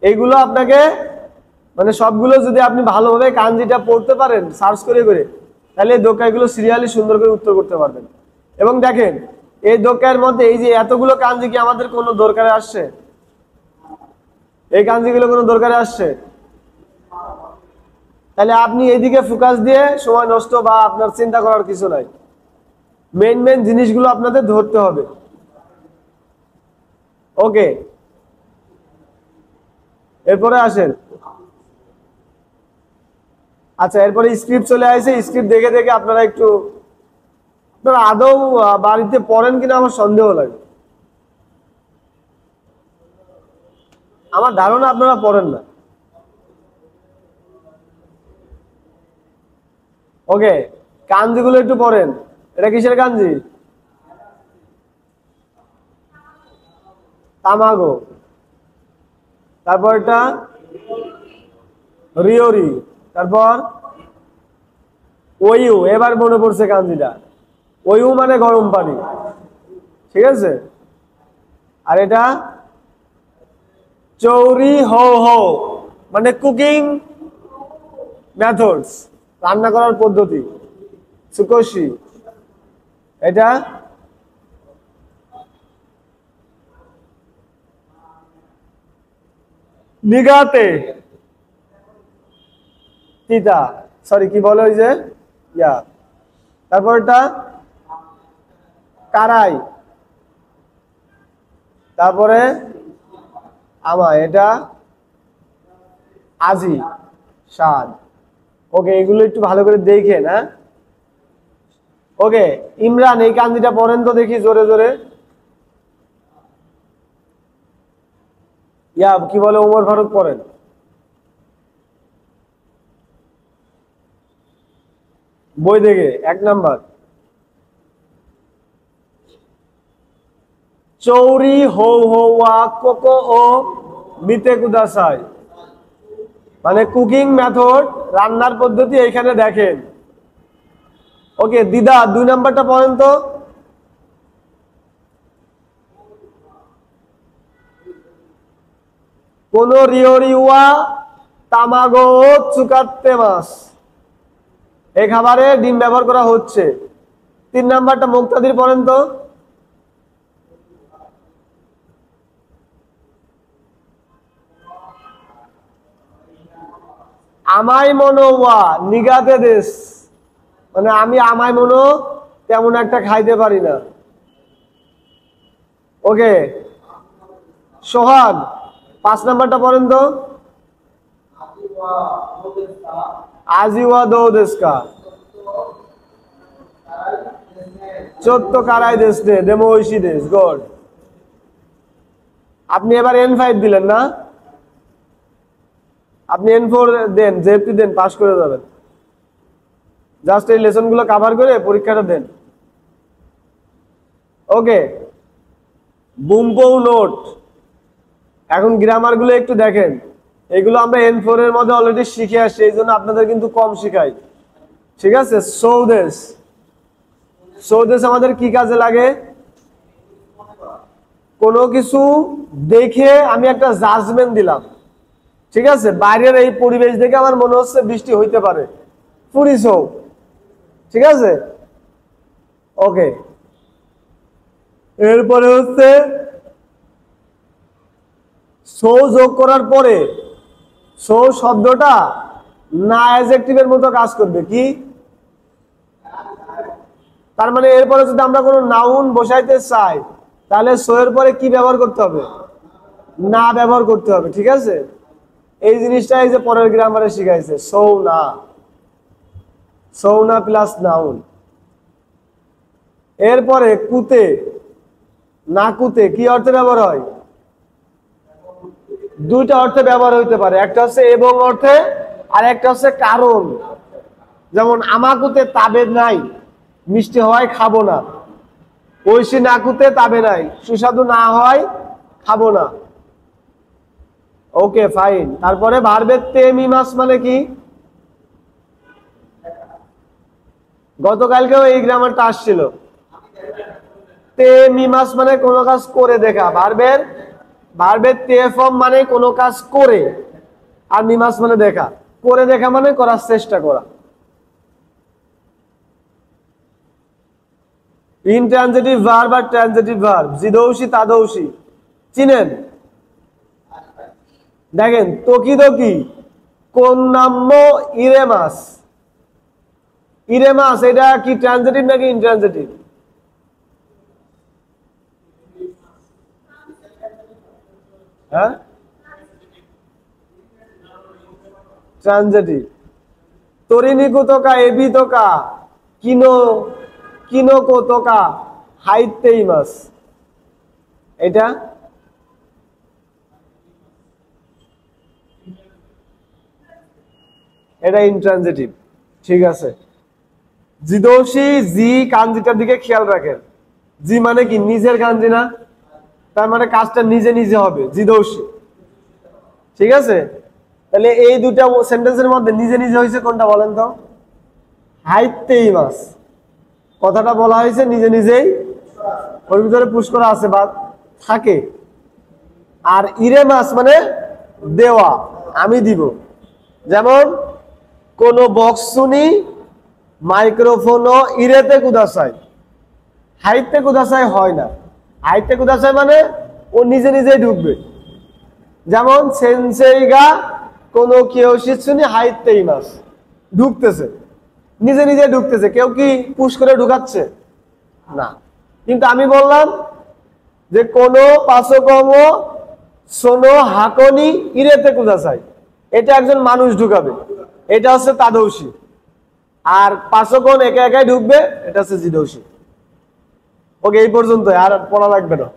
এইগুলো আপনাকে মানে সবগুলো যদি আপনি ভালোভাবে কাঞ্জিটা পড়তে পারেন সার্চ করে করে, তাহলে এই দোকানগুলো সিরিয়ালি সুন্দর করে উত্তর করতে পারবেন। এবং দেখেন এই দোকানের মধ্যে এই যে এতগুলো কাঞ্জি কি আমাদের কোনো দরকারে আসছে? এই কাঞ্জিগুলো কোনো দরকারে আসছে? তাহলে আপনি এইদিকে ফোকাস দিয়ে সময় নষ্ট বা আপনার চিন্তা করার কিছু নাই। মেন মেন জিনিসগুলো আপনাদের ধরতে হবে। ওকে, এরপরে আসেন। আচ্ছা, এরপরে স্ক্রিপ্ট চলে আসে। স্ক্রিপ্ট দেখে দেখে আপনারা একটু, আপনারা আদৌ বাড়িতে পড়েন কিনা আমার সন্দেহ লাগে। আমার ধারণা আপনারা পড়েন না। ওকে, কাঞ্জিগুলো একটু পড়েন। এটা কিসের কাঞ্জি? তামাগো, তারপর এটা রিওরি, তারপর ওইউ। এবার মনে পড়ছে কাঞ্জিটা, ওইউ মানে গরম পানি, ঠিক আছে। আর এটা চৌরি হো হো মানে কুকিং মেথডস, রান্না করার পদ্ধতি। সুকোশি, এটা নিগাতে, তিতা, সরি কি বলে ওই যে ইয়া। তারপর এটা কারাই, তারপরে এটা আজি, স্বাদ। ওকে, এগুলো একটু ভালো করে দেখেন। হ্যাঁ, ওকে। ইমরান এই কাঞ্জিটা পড়েন তো দেখি জোরে জোরে। ইয়া কি বলে, ওমর ফারুক পড়েন। বই দেখে 1 নাম্বার। চৌরি হো হওয়া কোকো ও মিতে কুদাসাই মানে কুকিং মেথড, রান্নার পদ্ধতি এখানে দেখেন। ওকে দিদা 2 নাম্বারটা পড়েন তো। কোন রিওরিওয়া তামাগো চুকাতে মাস, এই খাবারে ডিম ব্যবহার করা হচ্ছে। 3 নাম্বারটা মুক্তাদির পড়েন তো। আমায় মনো ওয়া নিগাতে দেশ মানে আমি আমায় মনো তেমন একটা খাইতে পারি না। ওকে সোহাগ 5 নাম্বারটা পড়েন তো। আজিওয়া দো দেশকা চোদ্দ কারাই দেশ দে দেমো ঐশী দেশ। গুড। আপনি এবার N5 দিলেন না, আপনি N4 দেন, জেপি দেন, পাস করে যাবেন। জাস্ট এই লেসন গুলো কভার করে পরীক্ষাটা দেন। ওকে বুমপো নোট। এখন গ্রামার গুলো একটু দেখেন, এগুলো আমরা N4 এর মধ্যে অলরেডি শিখে আসছি, এই জন্য আপনাদের কিন্তু কম শিখাই, ঠিক আছে। সৌদেশ, সৌদেশ আমাদের কি কাজে লাগে? কোনো কিছু দেখে আমি একটা জাজমেন্ট দিলাম, ঠিক আছে। বাইরের এই পরিবেশ দেখে আমার মনে হচ্ছে বৃষ্টি হইতে পারে, ফুরিসো, ঠিক আছে। ওকে এরপরে হচ্ছে সো যোগ করার পরে সো শব্দটা না অ্যাডজেক্টিভের মতো কাজ করবে। কি তার মানে এরপরে যদি আমরা কোনো নাউন বসাইতে চাই তাহলে সো এর পরে কি ব্যবহার করতে হবে? না ব্যবহার করতে হবে, ঠিক আছে। এই জিনিসটা এই যে পরের গ্রামারে শিখাইছে, সো না, সো না প্লাস নাউন। এরপরে কুতে, না কুতে কি অর্থে ব্যবহার হয়? দুইটা অর্থে ব্যবহার হইতে পারে, একটা হচ্ছে এবং অর্থে, আর একটা হচ্ছে কারণ। যেমন আমাকুতে তাবে নাই, মিষ্টি হওয়ায় খাবো না। ঐশী নাকুতে তাবে নাই, সুস্বাদু না হয় খাবো না। Okay fine. তারপরে ভার্বের তে মিমাস মানে কি? গতকালকেও এই গ্রামারটা আসছিল। তে মিমাস মানে কোনো কাজ করে দেখা। ভার্বের তে ফর্ম মানে কোনো কাজ করে, আর মিমাস মানে দেখা। করে দেখা মানে করার চেষ্টা করা। ইনট্রানজিটিভ ভার্ব আর ট্রানজিটিভ ভার্ব, জিদৌসি তাদৌসি চিনেন? দেখেন তকিদকি, কন্যাম্য ইরেমাস। ইরেমাস এটা কি ট্রানজিটিভ নাকি ইনট্রানজিটিভ? হ্যাঁ ট্রানজিটিভ। তরিনিকু তোকা এবি তোকা কিনোকো তোকা হাইতেই মাস, এটা ইনট্রানজিটিভ, ঠিক আছে। জিদৌসি জি কাঞ্জিটার দিকে খেয়াল রাখেন। জি মানে কি নিজের কাঞ্জি না, তার মানে কাজটা নিজে নিজে হবে, জিদৌসি। ঠিক আছে, তাহলে এই দুটা সেন্টেন্সের মধ্যে নিজে নিজে হয়েছে কোনটা বলেন তো? হাইতেই মাস, কথাটা বলা হয়েছে নিজে নিজেই, ওর ভিতরে পুশ করা আছে বা থাকে। আর ইরে মাস মানে দেওয়া, আমি দিব। যেমন কোন বক্সুনি মাইক্রোফোনও ইরেতে কুদাসাই, হাইতে কুদাসাই হয় না। হাইতে কুদাসাই মানে ও নিজে নিজেই ঢুকবে। যেমন সেন্সেইগা কোনো কিয়োশিৎসুনি হাইতেই মাস, ঢুকতেছে, নিজে নিজে ঢুকতেছে, কেউ কি পুশ করে ঢুকাচ্ছে না। কিন্তু আমি বললাম যে কোনো পাশকম সোনো হাকনি ইরেতে কুদাসাই, এটা একজন মানুষ ঢুকাবে, এটা হচ্ছে তাদৌসি। আর পাশকন একা একাই ঢুকবে, এটা হচ্ছে জিদৌসি। ওকে, এই পর্যন্ত, আর পড়া লাগবে না।